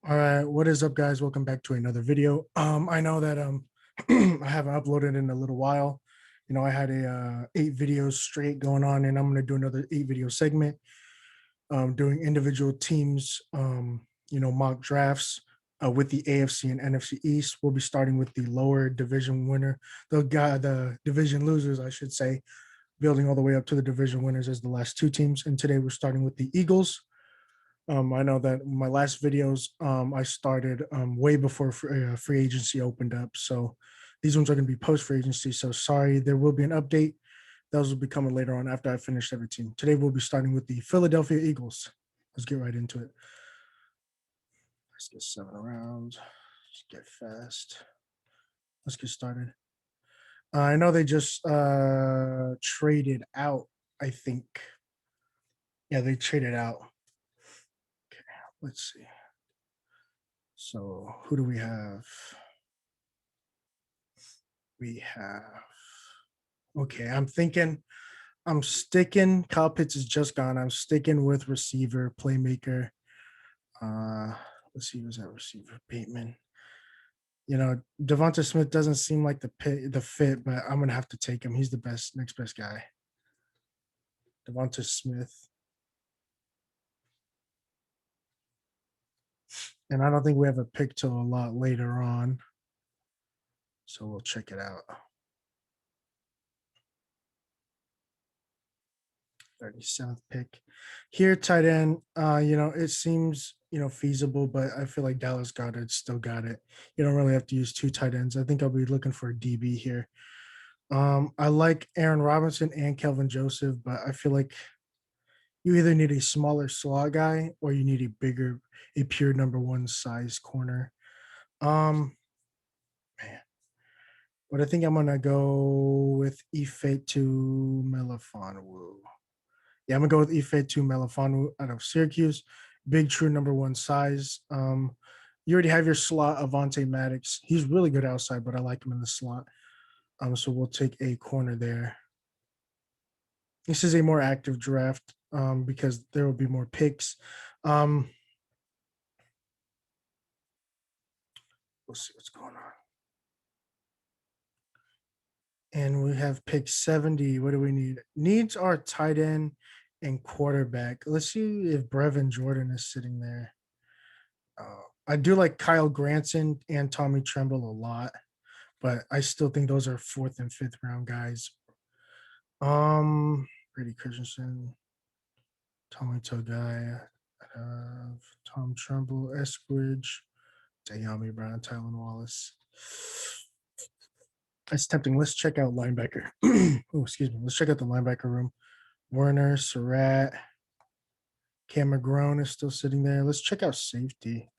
All right, what is up, guys? Welcome back to another video. I know that I haven't uploaded in a little while. I had a 8 videos straight going on, and I'm gonna do another 8 video segment, doing individual teams, mock drafts with the AFC and NFC East. We'll be starting with the lower division winner, the division losers, I should say, building all the way up to the division winners as the last two teams. And today we're starting with the Eagles. I know that my last videos, I started way before free agency opened up. So these ones are going to be post free agency. So sorry, there will be an update. Those will be coming later on after I finish every team. Today we'll be starting with the Philadelphia Eagles. Let's get right into it. Let's get 7 rounds. Let's get fast. Let's get started. I know they just traded out, I think. Yeah, they traded out. Okay, let's see. So who do we have? We have, okay, I'm sticking. Kyle Pitts is just gone. I'm sticking with receiver, playmaker. Let's see who's that receiver. Bateman. Devonta Smith doesn't seem like the fit, but I'm gonna have to take him. He's the next best guy. Devonta Smith. And I don't think we have a pick till a lot later on. So we'll check it out. 37th pick. Here, tight end, it seems, feasible, but I feel like Dallas Goedert still got it. You don't really have to use two tight ends. I think I'll be looking for a DB here. I like Aaron Robinson and Kelvin Joseph, but I feel like you either need a smaller slot guy or you need a pure number one size corner. Man. But I think I'm gonna go with Ifeatu Melifonwu. Yeah, I'm gonna go with Ifeatu Melifonwu out of Syracuse. Big true number one size. You already have your slot Avonte Maddox. He's really good outside, but I like him in the slot. So we'll take a corner there. This is a more active draft because there will be more picks. We'll see what's going on. And we have pick 70. What do we need? Needs our tight end and quarterback. Let's see if Brevin Jordan is sitting there. I do like Kyle Granson and Tommy Tremble a lot, but I still think those are 4th and 5th round guys. Brady Christensen, Tommy Togai, Tom Tremble, Eskridge, Dayami Brown, Tylen Wallace. That's tempting. Let's check out linebacker. Oh, excuse me. Let's check out the linebacker room. Werner, Surratt, Cam McGrone is still sitting there. Let's check out safety.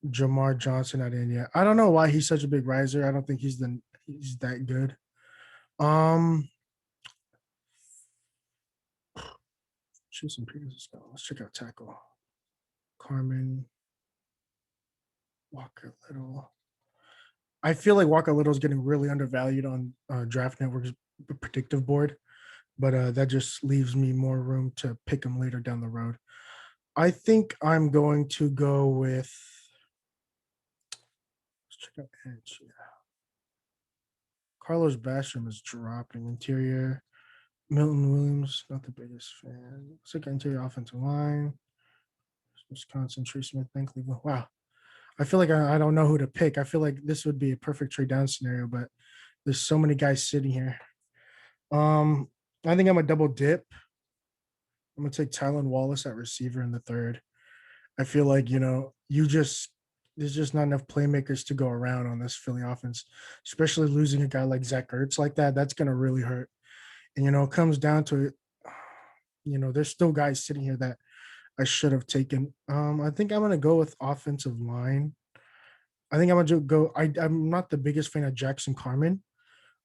Jamar Johnson at India. I don't know why he's such a big riser. I don't think he's that good. Choose some previous spell. Let's check out tackle. Carmen, Walker Little. I feel like Walker Little is getting really undervalued on Draft Network's predictive board, but that just leaves me more room to pick him later down the road. I think I'm going to go with. Let's check out edge. Yeah. Carlos Basham is dropping interior. Milton Williams, not the biggest fan. Looks like interior offensive line. Wisconsin, Trey Smith, Ben Cleveland. Wow. I feel like I don't know who to pick. I feel like this would be a perfect trade down scenario, but there's so many guys sitting here. I think I'm a double dip. I'm gonna take Tylen Wallace at receiver in the 3rd. I feel like there's just not enough playmakers to go around on this Philly offense, especially losing a guy like Zach Ertz like that. That's gonna really hurt. And it comes down to it. There's still guys sitting here that I should have taken. I think I'm gonna go with offensive line. I think I'm gonna go. I'm not the biggest fan of Jackson Carman,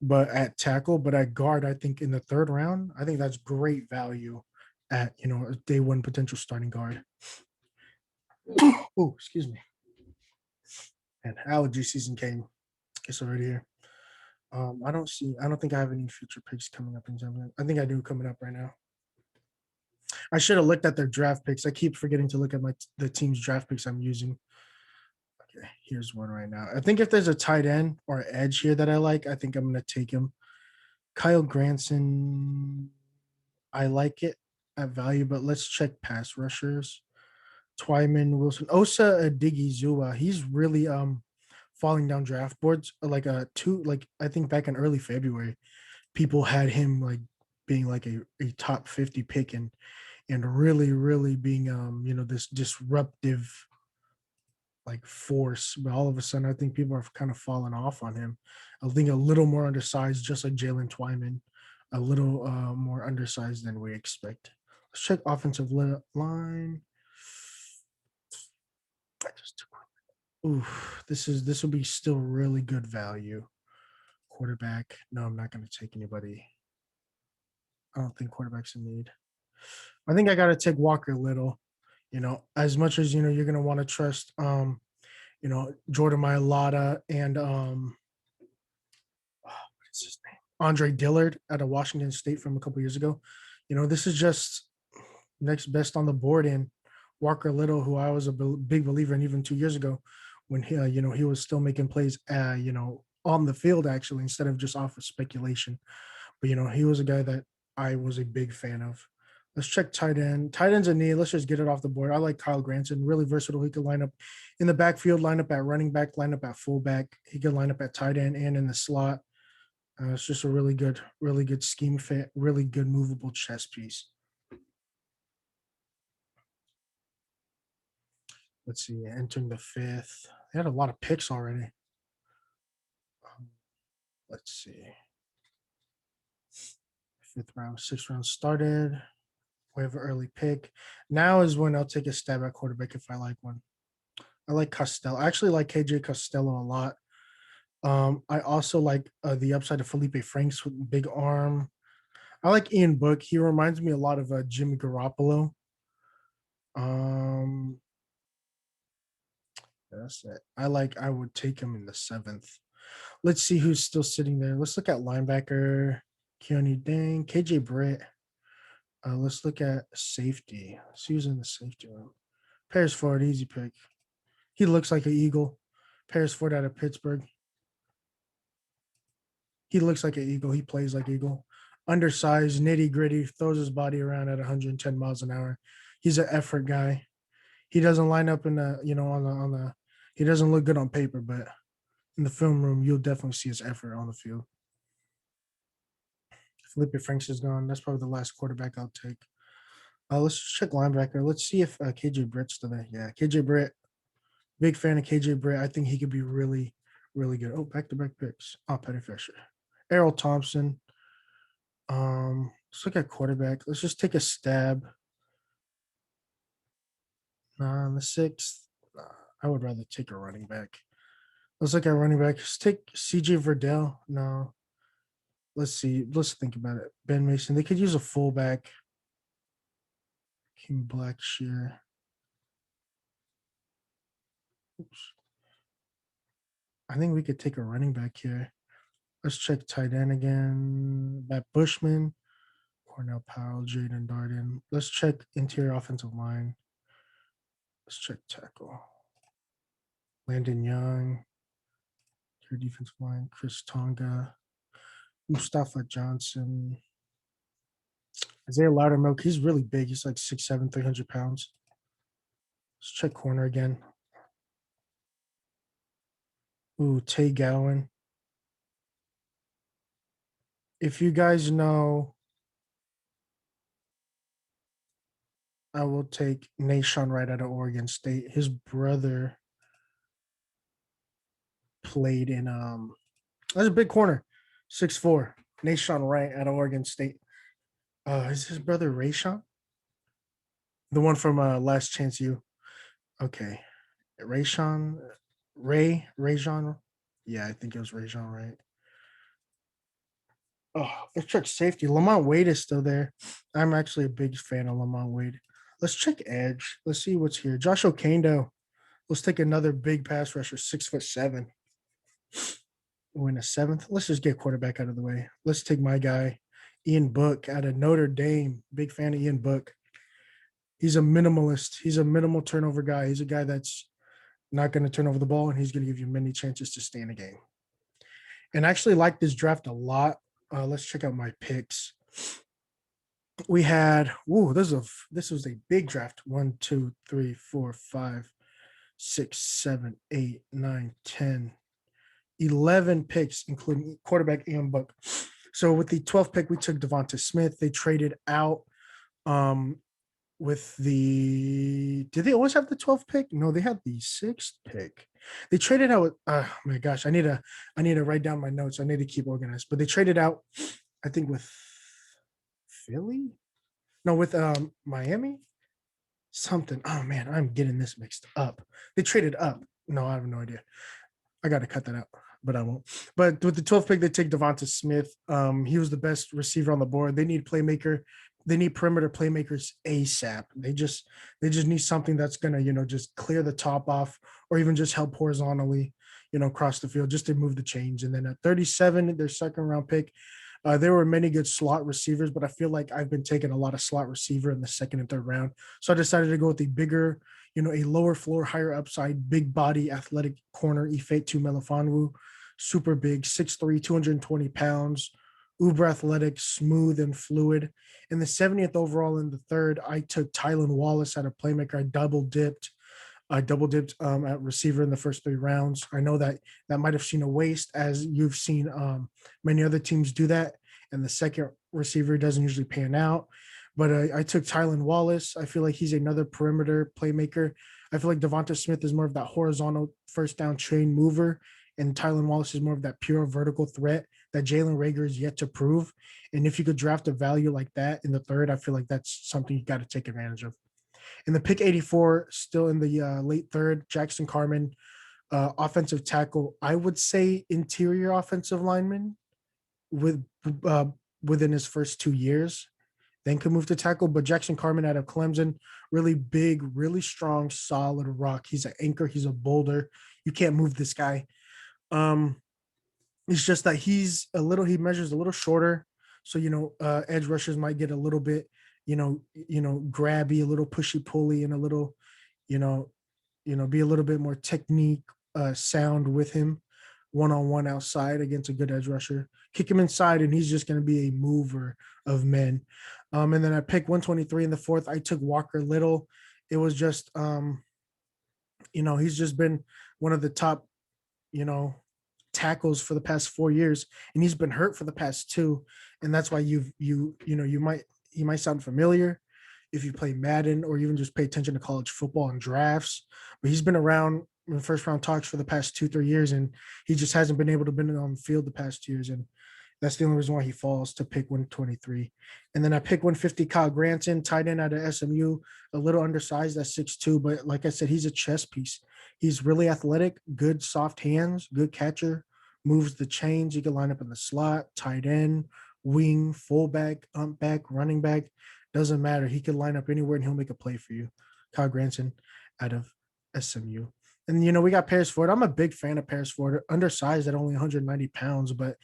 but at tackle, but at guard, I think in the 3rd round, I think that's great value at a day one potential starting guard. Oh, excuse me. And allergy season came. It's already here. I don't think I have any future picks coming up in January. I think I do coming up right now. I should have looked at their draft picks. I keep forgetting to look at the team's draft picks I'm using. Okay, here's one right now. I think if there's a tight end or edge here that I like, I think I'm going to take him. Kyle Granson, I like it at value, but let's check pass rushers. Twyman Wilson, Osa Adigizua. He's really falling down draft boards. Like I think back in early February, people had him like being like a top 50 pick and really being this disruptive like force. But all of a sudden, I think people are kind of falling off on him. I think a little more undersized, just like Jalen Twyman, a little more undersized than we expect. Let's check offensive line. I just took. Ooh, this will be still really good value. Quarterback. No, I'm not going to take anybody. I don't think quarterback's in need. I think I got to take Walker Little. As much as you're going to want to trust Jordan Mailata and what's his name? Andre Dillard out of Washington State from a couple years ago. This is just next best on the board. And Walker Little, who I was a big believer in even 2 years ago, when he was still making plays, on the field actually instead of just off of speculation. But he was a guy that I was a big fan of. Let's check tight end. Tight end's a need. Let's just get it off the board. I like Kyle Granson. Really versatile. He could line up in the backfield, line up at running back, line up at fullback. He could line up at tight end and in the slot. It's just a really good scheme fit, really good movable chess piece. Let's see, entering the fifth. They had a lot of picks already. Let's see. Fifth round, sixth round started. We have an early pick. Now is when I'll take a stab at quarterback if I like one. I like Costello. I actually like KJ Costello a lot. I also like the upside of Felipe Franks with big arm. I like Ian Book. He reminds me a lot of Jimmy Garoppolo. That's it. I would take him in the seventh. Let's see who's still sitting there. Let's look at linebacker. Keone Dang, KJ Britt. Let's look at safety. Let's see who's in the safety room. Paris Ford, easy pick. He looks like an Eagle. Paris Ford out of Pittsburgh. He looks like an Eagle. He plays like Eagle. Undersized, nitty gritty, throws his body around at 110 miles an hour. He's an effort guy. He doesn't line up in the, on the, he doesn't look good on paper, but in the film room, you'll definitely see his effort on the field. Felipe Franks is gone. That's probably the last quarterback I'll take. Let's check linebacker. Let's see if KJ Britt's still there. Yeah, KJ Britt. Big fan of KJ Britt. I think he could be really, really good. Oh, back-to-back picks. Oh, Petty Fisher. Errol Thompson. Let's look at quarterback. Let's just take a stab. On the sixth, I would rather take a running back. Let's look at running back. Let's take CJ Verdell. No. Let's see. Let's think about it. Ben Mason. They could use a fullback. King Blackshear. Oops. I think we could take a running back here. Let's check tight end again. Matt Bushman, Cornell Powell, Jaden Darden. Let's check interior offensive line. Let's check tackle. Landon Young. Interior defensive line. Chris Tonga. Mustafa Johnson. Isaiah Loudermilk. He's really big. He's like 6'7", 300 pounds. Let's check corner again. Ooh, Tay Gowan. If you guys know, I will take Nashon Wright out of Oregon State. His brother played in that's a big corner, 6'4". Nashon Wright out of Oregon State. Is his brother Rayshawn? The one from Last Chance U. Okay. Rayshawn. Rayjon. Yeah, I think it was Rayjon, right? Oh, let's check safety. Lamont Wade is still there. I'm actually a big fan of Lamont Wade. Let's check edge. Let's see what's here. Josh Okando. Let's take another big pass rusher, 6'7". Win a seventh. Let's just get quarterback out of the way. Let's take my guy, Ian Book out of Notre Dame. Big fan of Ian Book. He's a minimalist. He's a minimal turnover guy. He's a guy that's not going to turn over the ball, and he's going to give you many chances to stay in a game. And I actually like this draft a lot. Let's check out my picks. We had, this was a big draft. 1, 2, 3, 4, 5, 6, 7, 8, 9, 10, 11 picks, including quarterback and book. So with the 12th pick, we took Devonta Smith. They traded out with did they always have the 12th pick? No, they had the 6th pick. They traded out with, oh my gosh, I need to write down my notes. I need to keep organized. But they traded out, I think, with Philly? No, with Miami? Something. Oh man, I'm getting this mixed up. They traded up. No, I have no idea. I got to cut that out, but I won't. But with the 12th pick, they take Devonta Smith. He was the best receiver on the board. They need playmaker. They need perimeter playmakers ASAP. They just need something that's gonna, just clear the top off, or even just help horizontally, across the field, just to move the chains. And then at 37, their second round pick, there were many good slot receivers, but I feel like I've been taking a lot of slot receiver in the second and third round. So I decided to go with the bigger, a lower floor, higher upside, big body, athletic corner, Ifeatu Melifonwu, super big, 6'3", 220 pounds, uber athletic, smooth and fluid. In the 70th overall in the third, I took Tylan Wallace at a playmaker. I double dipped at receiver in the first 3 rounds. I know that might have seen a waste, as you've seen many other teams do that, and the second receiver doesn't usually pan out. But I took Tylan Wallace. I feel like he's another perimeter playmaker. I feel like Devonta Smith is more of that horizontal first down chain mover, and Tylan Wallace is more of that pure vertical threat that Jalen Reagor is yet to prove. And if you could draft a value like that in the third, I feel like that's something you got to take advantage of. In the pick 84, still in the late third, Jackson Carman, offensive tackle. I would say interior offensive lineman with within his first 2 years, then could move to tackle. But Jackson Carman out of Clemson, really big, really strong, solid rock. He's an anchor. He's a boulder. You can't move this guy. It's just that he measures a little shorter. So, edge rushers might get a little bit, grabby, a little pushy pulley, and a little, be a little bit more technique sound with him one-on-one outside against a good edge rusher. Kick him inside, and he's just going to be a mover of men. And then I picked 123 in the fourth. I took Walker Little. It was just, he's just been one of the top, tackles for the past 4 years, and he's been hurt for the past 2. And that's why he might sound familiar if you play Madden or even just pay attention to college football and drafts. But he's been around in first round talks for the past 2-3 years, and he just hasn't been able to be on the field the past years. And that's the only reason why he falls to pick 123. And then I pick 150, Kyle Granson, tight end out of SMU, a little undersized at 6'2", but like I said, he's a chess piece. He's really athletic, good soft hands, good catcher, moves the chains. He can line up in the slot, tight end, wing, fullback, ump back, running back. Doesn't matter. He can line up anywhere and he'll make a play for you. Kyle Granson out of SMU. And, we got Paris Ford. I'm a big fan of Paris Ford, undersized at only 190 pounds, but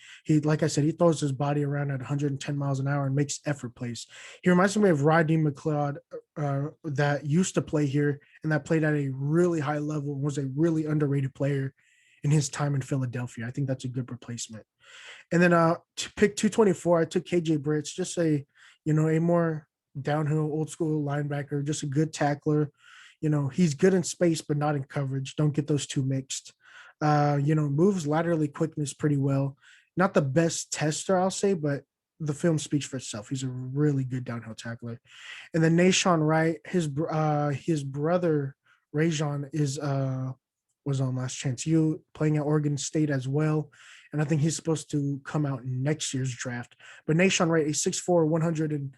like I said, he throws his body around at 110 miles an hour and makes effort plays. He reminds me of Rodney McLeod that used to play here and that played at a really high level and was a really underrated player in his time in Philadelphia. I think that's a good replacement. And then to pick 224, I took KJ Britz, just a more downhill, old school linebacker, just a good tackler. He's good in space, but not in coverage. Don't get those two mixed. Moves laterally quickness pretty well. Not the best tester, I'll say, but the film speaks for itself. He's a really good downhill tackler. And then Nashon Wright, his brother Rajon was on Last Chance U, playing at Oregon State as well. And I think he's supposed to come out in next year's draft. But Nashon Wright, a 6'4",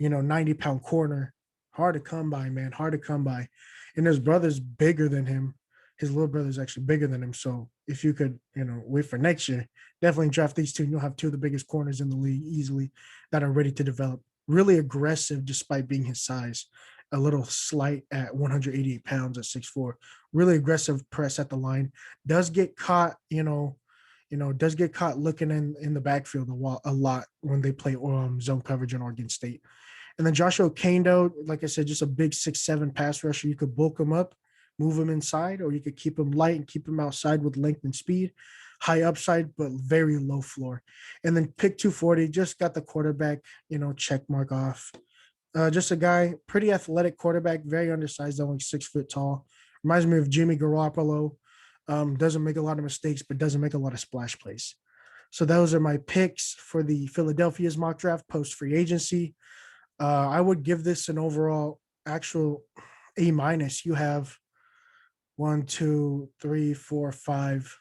190-pound corner. Hard to come by, man. Hard to come by. And his brother's bigger than him. His little brother's actually bigger than him. So if you could, wait for next year, definitely draft these two. And you'll have two of the biggest corners in the league easily that are ready to develop. Really aggressive despite being his size. A little slight at 188 pounds at 6'4". Really aggressive press at the line. Does get caught, does get caught looking in the backfield a lot when they play zone coverage in Oregon State. And then Joshua Kando, like I said, just a big 6'7" pass rusher. You could bulk him up, move him inside, or you could keep him light and keep him outside with length and speed. High upside, but very low floor. And then pick 240, just got the quarterback, check mark off. Just a guy, pretty athletic quarterback, very undersized, only 6 foot tall. Reminds me of Jimmy Garoppolo. Doesn't make a lot of mistakes, but doesn't make a lot of splash plays. So those are my picks for the Philadelphia's mock draft post free agency. I would give this an overall actual A minus. You have 1, 2, 3, 4, 5,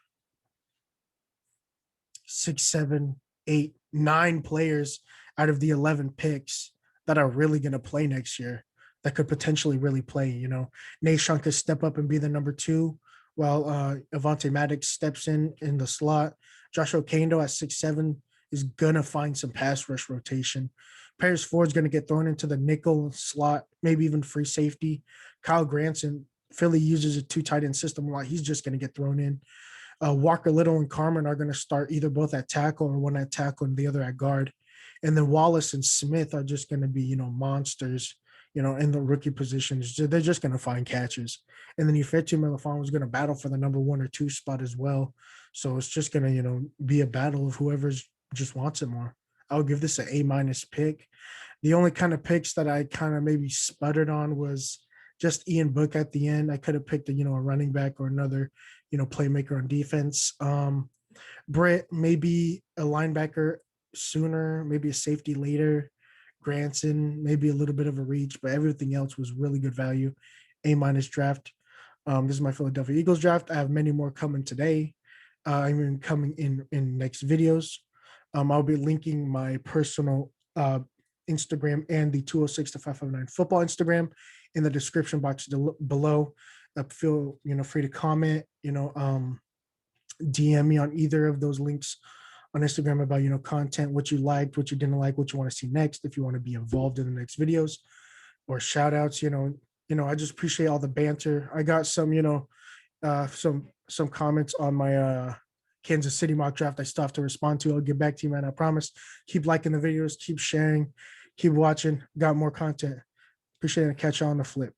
6, 7, 8, 9 players out of the 11 picks that are really going to play next year, that could potentially really play. Nashon could step up and be the number 2 while Avonte Maddox steps in the slot. Joshua Kando at 6'7" is going to find some pass rush rotation. Paris Ford's going to get thrown into the nickel slot, maybe even free safety. Kyle Granson, Philly uses a 2 tight end system a lot. He's just going to get thrown in. Walker Little and Carmen are going to start either both at tackle or one at tackle and the other at guard. And then Wallace and Smith are just going to be, monsters, in the rookie positions. They're just going to find catches. And then Ifeatu Melifonwu is going to battle for the number 1 or 2 spot as well. So it's just going to, be a battle of whoever's just wants it more. I would give this an A minus pick. The only kind of picks that I kind of maybe sputtered on was just Ian Book at the end. I could have picked a running back or another, playmaker on defense. Britt, maybe a linebacker sooner, maybe a safety later. Granson, maybe a little bit of a reach, but everything else was really good value. A minus draft. This is my Philadelphia Eagles draft. I have many more coming today. Coming in next videos. I'll be linking my personal Instagram and the 206 to 559 football Instagram in the description box below. Feel free to comment, DM me on either of those links on Instagram about content, what you liked, what you didn't like, what you want to see next, if you want to be involved in the next videos or shout outs. I just appreciate all the banter. I got some some comments on my Kansas City mock draft I still have to respond to. I'll get back to you, man. I promise. Keep liking the videos, keep sharing, keep watching. Got more content. Appreciate it. Catch you on the flip.